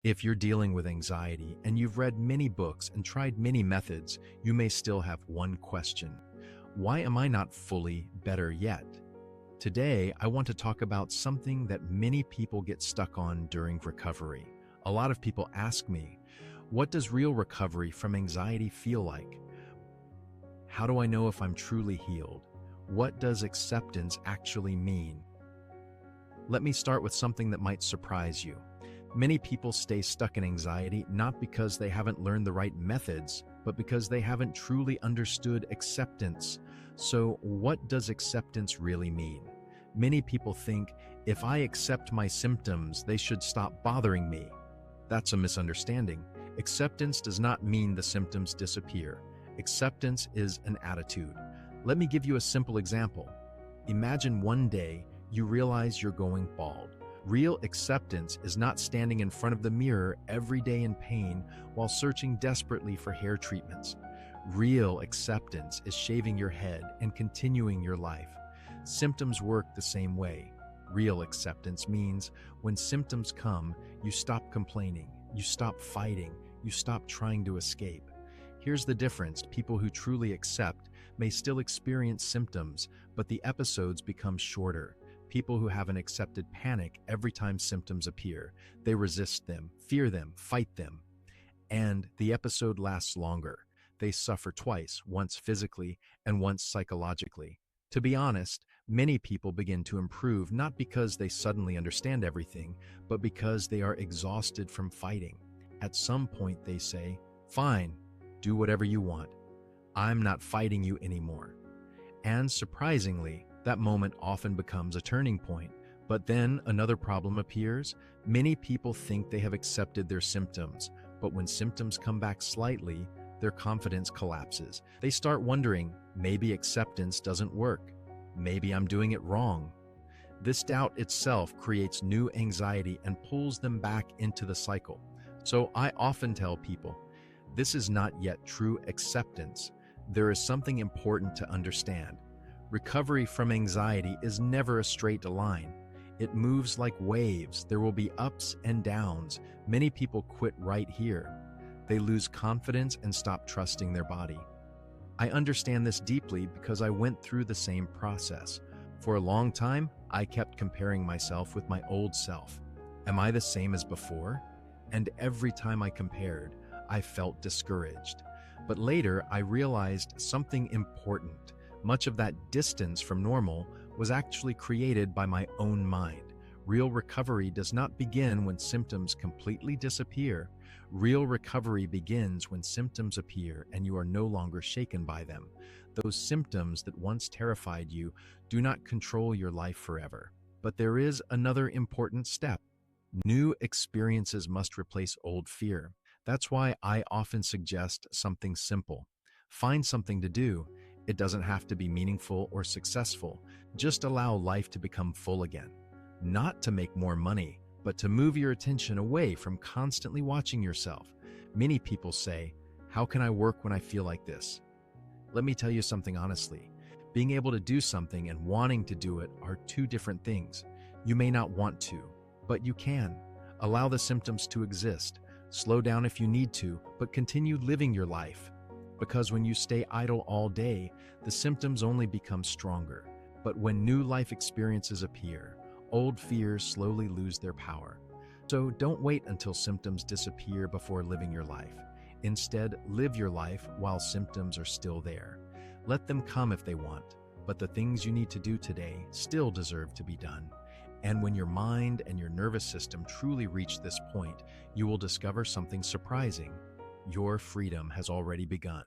If you're dealing with anxiety and you've read many books and tried many methods, you may still have one question. Why am I not fully better yet? Today, I want to talk about something that many people get stuck on during recovery. A lot of people ask me, what does real recovery from anxiety feel like? How do I know if I'm truly healed? What does acceptance actually mean? Let me start with something that might surprise you. Many people stay stuck in anxiety not because they haven't learned the right methods, but because they haven't truly understood acceptance. So, what does acceptance really mean? Many people think, if I accept my symptoms, they should stop bothering me. That's a misunderstanding. Acceptance does not mean the symptoms disappear. Acceptance is an attitude. Let me give you a simple example. Imagine one day you realize you're going bald. Real acceptance is not standing in front of the mirror every day in pain while searching desperately for hair treatments. Real acceptance is shaving your head and continuing your life. Symptoms work the same way. Real acceptance means when symptoms come, you stop complaining, you stop fighting, you stop trying to escape. Here's the difference. People who truly accept may still experience symptoms, but the episodes become shorter. People who haven't accepted panic every time symptoms appear. They resist them, fear them, fight them. And the episode lasts longer. They suffer twice, once physically and once psychologically. To be honest, many people begin to improve not because they suddenly understand everything, but because they are exhausted from fighting. At some point they say, "Fine, do whatever you want. I'm not fighting you anymore." And surprisingly, that moment often becomes a turning point. But then another problem appears. Many people think they have accepted their symptoms, but when symptoms come back slightly, their confidence collapses. They start wondering, maybe acceptance doesn't work. Maybe I'm doing it wrong. This doubt itself creates new anxiety and pulls them back into the cycle. So I often tell people, this is not yet true acceptance. There is something important to understand. Recovery from anxiety is never a straight line. It moves like waves. There will be ups and downs. Many people quit right here. They lose confidence and stop trusting their body. I understand this deeply because I went through the same process. For a long time, I kept comparing myself with my old self. Am I the same as before? And every time I compared, I felt discouraged. But later, I realized something important. Much of that distance from normal was actually created by my own mind. Real recovery does not begin when symptoms completely disappear. Real recovery begins when symptoms appear and you are no longer shaken by them. Those symptoms that once terrified you do not control your life forever. But there is another important step. New experiences must replace old fear. That's why I often suggest something simple. Find something to do. It doesn't have to be meaningful or successful. Just allow life to become full again. Not to make more money, but to move your attention away from constantly watching yourself. Many people say, "How can I work when I feel like this?" Let me tell you something honestly. Being able to do something and wanting to do it are two different things. You may not want to, but you can. Allow the symptoms to exist. Slow down if you need to, but continue living your life. Because when you stay idle all day, the symptoms only become stronger. But when new life experiences appear, old fears slowly lose their power. So don't wait until symptoms disappear before living your life. Instead, live your life while symptoms are still there. Let them come if they want, but the things you need to do today still deserve to be done. And when your mind and your nervous system truly reach this point, you will discover something surprising. Your freedom has already begun.